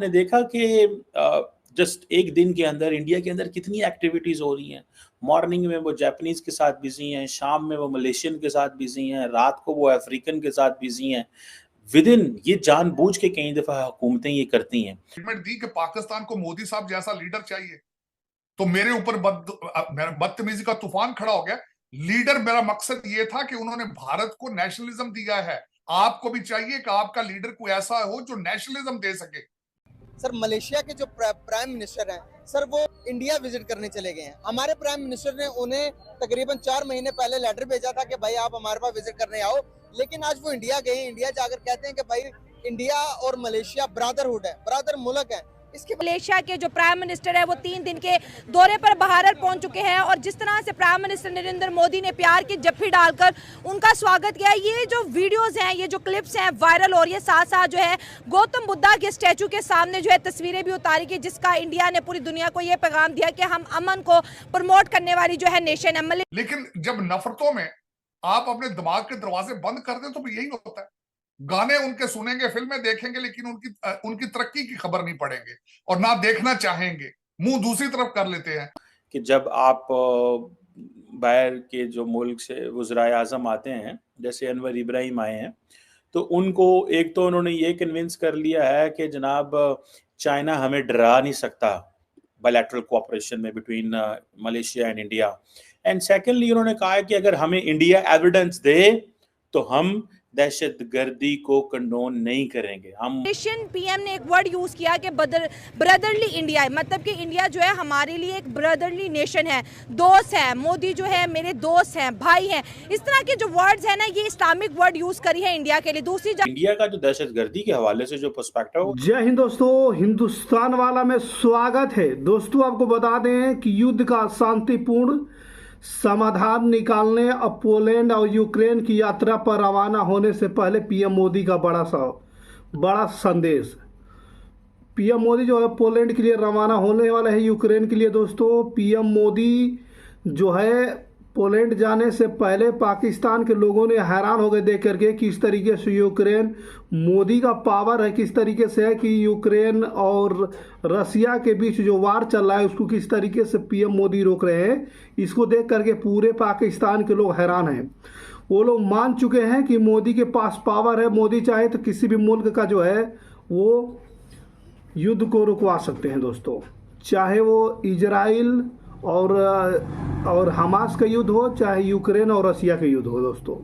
आपने देखा कि जस्ट एक दिन के अंदर इंडिया के अंदर कितनी एक्टिविटीज हो रही हैं। मॉर्निंग में वो जापानीज के साथ बिजी हैं, शाम में वो मलेशियन के साथ बिजी हैं, रात को वो अफ्रीकन के साथ बिजी हैं। विद इन ये जानबूझ के कई दफा हुकूमतें ये करती हैं। दी कि पाकिस्तान को मोदी साहब जैसा लीडर चाहिए, तो मेरे ऊपर बदतमीजी का तूफान खड़ा हो गया। लीडर, मेरा मकसद ये था कि उन्होंने भारत को नेशनलिज्म दिया है। आपको भी चाहिए कि आपका लीडर कोई ऐसा हो जो नेशनलिज्म दे सके। सर, मलेशिया के जो प्राइम मिनिस्टर हैं सर, वो इंडिया विजिट करने चले गए हैं। हमारे प्राइम मिनिस्टर ने उन्हें तकरीबन 4 महीने पहले लेटर भेजा था कि भाई आप हमारे पास विजिट करने आओ, लेकिन आज वो इंडिया गए। इंडिया जाकर कहते हैं कि भाई इंडिया और मलेशिया ब्रदरहुड है, ब्रदर मुल्क है। इसके मलेशिया के जो प्राइम मिनिस्टर है वो 3 दिन के दौरे पर भारत पहुंच चुके हैं और जिस तरह से प्राइम मिनिस्टर नरेंद्र मोदी ने प्यार की जप्फी डालकर उनका स्वागत किया। ये जो वीडियोस हैं, ये जो क्लिप्स हैं वायरल हो रही है। साथ साथ जो है गौतम बुद्धा के स्टैचू के सामने जो है तस्वीरें भी उतारी गई, जिसका इंडिया ने पूरी दुनिया को ये पैगाम दिया कि हम अमन को प्रमोट करने वाली जो है नेशन है। लेकिन जब नफरतों में आप अपने दिमाग के दरवाजे बंद कर दे तो यही होता है। गाने उनके सुनेंगे, फिल्में देखेंगे, लेकिन उनकी तरक्की की खबर नहीं पड़ेंगे और ना देखना चाहेंगे, मुंह दूसरी तरफ कर लेते हैं। कि जब आप बाहर के जो मुल्क से वज़राए आज़म आते हैं, जैसे अनवर इब्राहिम आए हैं, तो उनको एक तो उन्होंने ये कन्विंस कर लिया है कि जनाब चाइना हमें डरा नहीं सकता बायलैटरल कोऑपरेशन में between Malaysia and India. And secondly उन्होंने कहा है कि अगर हमें इंडिया एविडेंस दे तो हम दहशतगर्दी को कंडोन नहीं करेंगे। हम मलेशियन पीएम ने एक वर्ड यूज किया कि ब्रदरली इंडिया, मतलब कि इंडिया जो है हमारे लिए एक ब्रदरली नेशन है, दोस्त है। मोदी जो है मेरे दोस्त हैं, भाई हैं। इस तरह के जो वर्ड्स हैं ना, ये इस्लामिक वर्ड यूज करी है इंडिया के लिए। दूसरी इंडिया का जो दहशतगर्दी के हवाले से जो पर्सपेक्टिव। जय हिंद दोस्तों, हिंदुस्तान वाला में स्वागत है। दोस्तों आपको बता दें कि युद्ध का शांतिपूर्ण समाधान निकालने अब पोलैंड और यूक्रेन की यात्रा पर रवाना होने से पहले पीएम मोदी का बड़ा संदेश। पीएम मोदी जो है पोलैंड के लिए रवाना होने वाले हैं, यूक्रेन के लिए। दोस्तों पीएम मोदी जो है पोलैंड जाने से पहले पाकिस्तान के लोगों ने हैरान हो गए देख करके किस तरीके से यूक्रेन, मोदी का पावर है किस तरीके से है कि यूक्रेन और रसिया के बीच जो वार चल रहा है उसको किस तरीके से पीएम मोदी रोक रहे हैं। इसको देख करके पूरे पाकिस्तान के लोग हैरान हैं। वो लोग मान चुके हैं कि मोदी के पास पावर है, मोदी चाहे तो किसी भी मुल्क का जो है वो युद्ध को रुकवा सकते हैं। दोस्तों चाहे वो इजराइल और हमास का युद्ध हो, चाहे यूक्रेन और रसिया का युद्ध हो। दोस्तों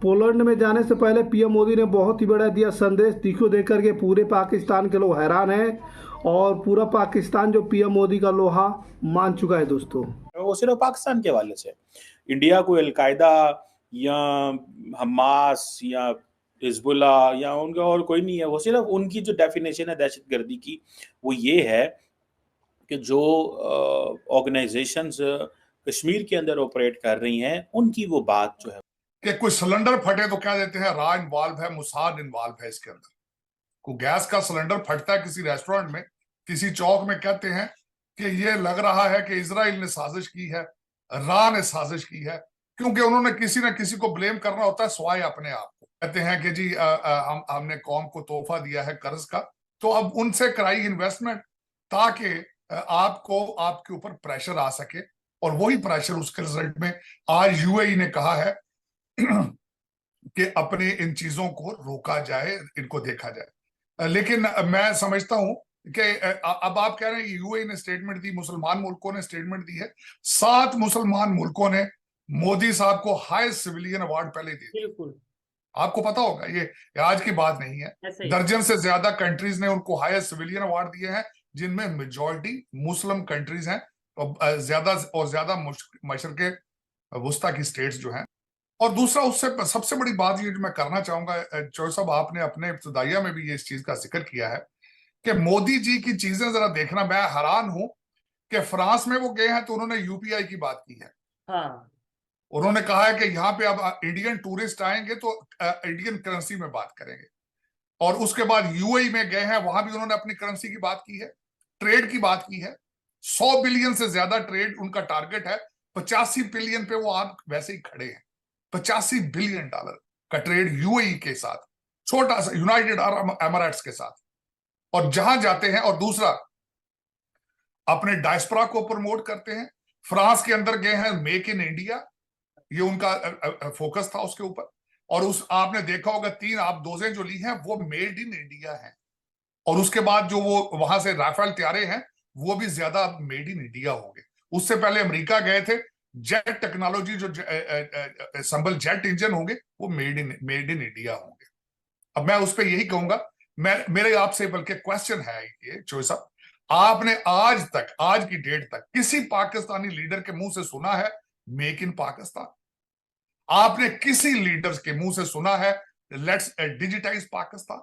पोलैंड में जाने से पहले पीएम मोदी ने बहुत ही बड़ा दिया संदेश, जिसको देख करके पूरे पाकिस्तान के लोग हैरान हैं और पूरा पाकिस्तान जो पीएम मोदी का लोहा मान चुका है। दोस्तों वो सिर्फ पाकिस्तान के हवाले से इंडिया को अलकायदा या हमास या हिजबुल्ला या उनका और कोई नहीं है। वो सिर्फ उनकी जो डेफिनेशन है दहशतगर्दी की वो ये है कि जो ऑर्गेनाइजेशंस कश्मीर के अंदर ऑपरेट कर रही हैं उनकी वो बात जो है कि कोई सिलेंडर फटे तो क्या देते हैं, रा इन्वॉल्व है, मुसाद इन्वॉल्व है इसके अंदर। कोई गैस का सिलेंडर फटता है किसी रेस्टोरेंट में, किसी चौक में, कहते हैं कि ये लग रहा है कि इजराइल ने साजिश की है, रा ने साजिश की है, क्योंकि उन्होंने किसी ना किसी को ब्लेम करना होता है स्वाय अपने आप को। कहते हैं कि जी हमने कौम को तोहफा दिया है कर्ज का, तो अब उनसे कराई इन्वेस्टमेंट ताकि आपको आपके ऊपर प्रेशर आ सके, और वही प्रेशर उसके रिजल्ट में आज यूएई ने कहा है कि अपने इन चीजों को रोका जाए, इनको देखा जाए। लेकिन मैं समझता हूं कि अब आप कह रहे हैं यूएई ने स्टेटमेंट दी, मुसलमान मुल्कों ने स्टेटमेंट दी है। 7 मुसलमान मुल्कों ने मोदी साहब को हाईएस्ट सिविलियन अवार्ड पहले दिए। बिल्कुल, आपको पता होगा, ये आज की बात नहीं है। दर्जन से ज्यादा कंट्रीज ने उनको हाईएस्ट सिविलियन अवार्ड दिए हैं, जिनमें मेजॉरिटी मुस्लिम कंट्रीज हैं और ज्यादा मशरके वुस्ता की स्टेट्स जो हैं। और दूसरा, उससे सबसे बड़ी बात ये जो मैं करना चाहूंगा, चौधरी साहब आपने अपने इब्तिदाइया में भी ये इस चीज का जिक्र किया है कि मोदी जी की चीजें जरा देखना। मैं हैरान हूं कि फ्रांस में वो गए हैं तो उन्होंने यूपीआई की बात की है। हाँ, उन्होंने कहा है कि यहाँ पे अब इंडियन टूरिस्ट आएंगे तो इंडियन करेंसी में बात करेंगे। और उसके बाद यूएई में गए हैं, वहां भी उन्होंने अपनी करेंसी की बात की है, ट्रेड की बात की है। 100 बिलियन से ज्यादा ट्रेड उनका टारगेट है। 85 बिलियन पे वो आप वैसे ही खड़े हैं। 85 बिलियन डॉलर का ट्रेड यूएई के साथ, छोटा सा यूनाइटेड अरब एमिरेट्स के साथ। और जहां जाते हैं, और दूसरा अपने डायस्पोरा को प्रमोट करते हैं। फ्रांस के अंदर गए हैं, मेक इन इंडिया, ये उनका फोकस था उसके ऊपर। और उस आपने देखा होगा 3 आप डोजें जो ली हैं वो मेड इन इंडिया हैं, और उसके बाद जो वो वहां से राफेल तैयारे हैं वो भी ज्यादा मेड इन इंडिया होंगे। उससे पहले अमेरिका गए थे, जेट टेक्नोलॉजी जो संबल जेट इंजन होंगे वो मेड इन इंडिया होंगे। अब मैं उस पर यही कहूंगा, मेरे आपसे बल्कि क्वेश्चन है ये चोई साहब, आपने आज तक, आज की डेट तक किसी पाकिस्तानी लीडर के मुंह से सुना है मेक इन पाकिस्तान? आपने किसी लीडर्स के मुंह से सुना है लेट्स डिजिटाइज पाकिस्तान?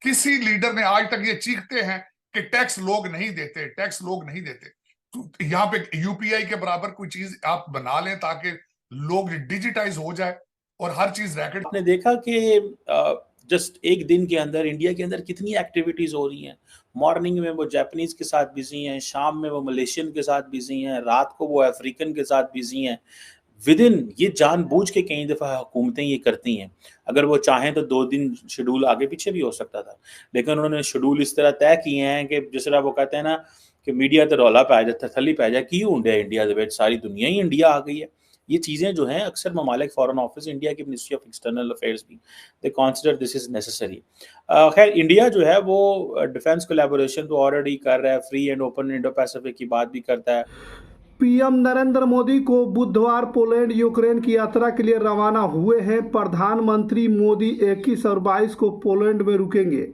किसी लीडर ने आज तक ये चीखते हैं कि टैक्स लोग नहीं देते, टैक्स लोग नहीं देते, तो यहां पे यूपीआई के बराबर कोई चीज आप बना लें ताकि लोग डिजिटाइज हो जाए और हर चीज रैकेट। आपने देखा कि जस्ट एक दिन के अंदर इंडिया के अंदर कितनी एक्टिविटीज हो रही हैं। मॉर्निंग में वो जापानीज के साथ बिजी हैं, शाम में वो मलेशियन के साथ बिजी हैं, रात को वो अफ्रीकन के साथ बिजी हैं। विदिन ये जानबूझ के कई दफ़ा हुकूमतें ये करती हैं। अगर वो चाहें तो 2 दिन शेड्यूल आगे पीछे भी हो सकता था, लेकिन उन्होंने शेड्यूल इस तरह तय किए हैं कि जिस तरह वो कहते हैं ना कि मीडिया तो रौला पै जाता, थली पै जाए की होंडे इंडिया दे विच, सारी दुनिया ही इंडिया आ गई है। ये चीज़ें जो हैं अक्सर ममालिक फॉरेन ऑफिस, इंडिया की मिनिस्ट्री ऑफ एक्सटर्नल अफेयर्स भी they consider this is necessary. खैर इंडिया जो है वो डिफेंस कोलैबोरेशन तो ऑलरेडी कर रहा है, free and open Indo Pacific की बात भी करता है। पीएम नरेंद्र मोदी को बुधवार पोलैंड यूक्रेन की यात्रा के लिए रवाना हुए हैं। प्रधानमंत्री मोदी 21 और 22 को पोलैंड में रुकेंगे,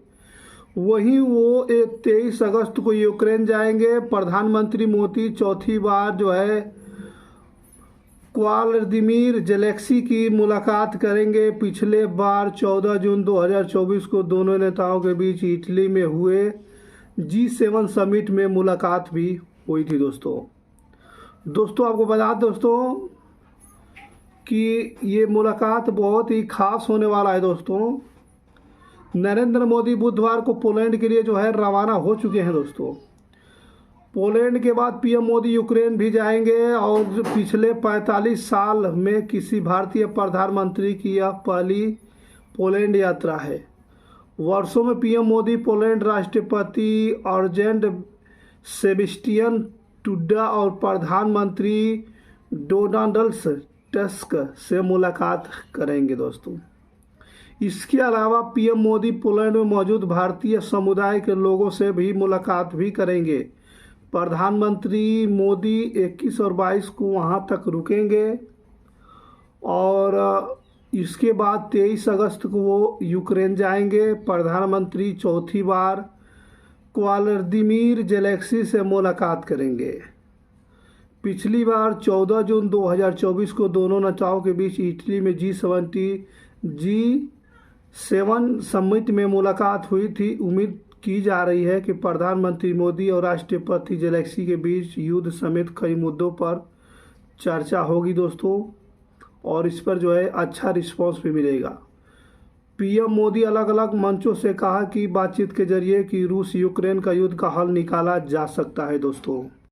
वहीं वो 23 अगस्त को यूक्रेन जाएंगे। प्रधानमंत्री मोदी चौथी बार जो है व्लादिमीर ज़ेलेंस्की की मुलाकात करेंगे। पिछले बार 14 जून 2024 को दोनों नेताओं के बीच इटली में हुए G7 समिट में मुलाकात भी हुई थी। दोस्तों आपको बता दोस्तों कि ये मुलाकात बहुत ही खास होने वाला है। दोस्तों नरेंद्र मोदी बुधवार को पोलैंड के लिए जो है रवाना हो चुके हैं। दोस्तों पोलैंड के बाद पीएम मोदी यूक्रेन भी जाएंगे और पिछले 45 साल में किसी भारतीय प्रधानमंत्री की यह पहली पोलैंड यात्रा है। वर्षों में पीएम मोदी पोलैंड राष्ट्रपति अर्जेंट सेबेस्टियन टुडा और प्रधानमंत्री डोनाल्ड टस्क से मुलाकात करेंगे। दोस्तों इसके अलावा पीएम मोदी पोलैंड में मौजूद भारतीय समुदाय के लोगों से भी मुलाकात भी करेंगे। प्रधानमंत्री मोदी 21 और 22 को वहां तक रुकेंगे और इसके बाद 23 अगस्त को वो यूक्रेन जाएंगे। प्रधानमंत्री चौथी बार व्लादिमीर ज़ेलेंस्की से मुलाकात करेंगे। पिछली बार 14 जून 2024 को दोनों नेताओं के बीच इटली में G7 समिट में मुलाकात हुई थी। उम्मीद की जा रही है कि प्रधानमंत्री मोदी और राष्ट्रपति ज़ेलेंस्की के बीच युद्ध समेत कई मुद्दों पर चर्चा होगी। दोस्तों और इस पर जो है अच्छा रिस्पांस भी मिलेगा। पीएम मोदी अलग अलग मंचों से कहा कि बातचीत के जरिए कि रूस यूक्रेन का युद्ध का हल निकाला जा सकता है। दोस्तों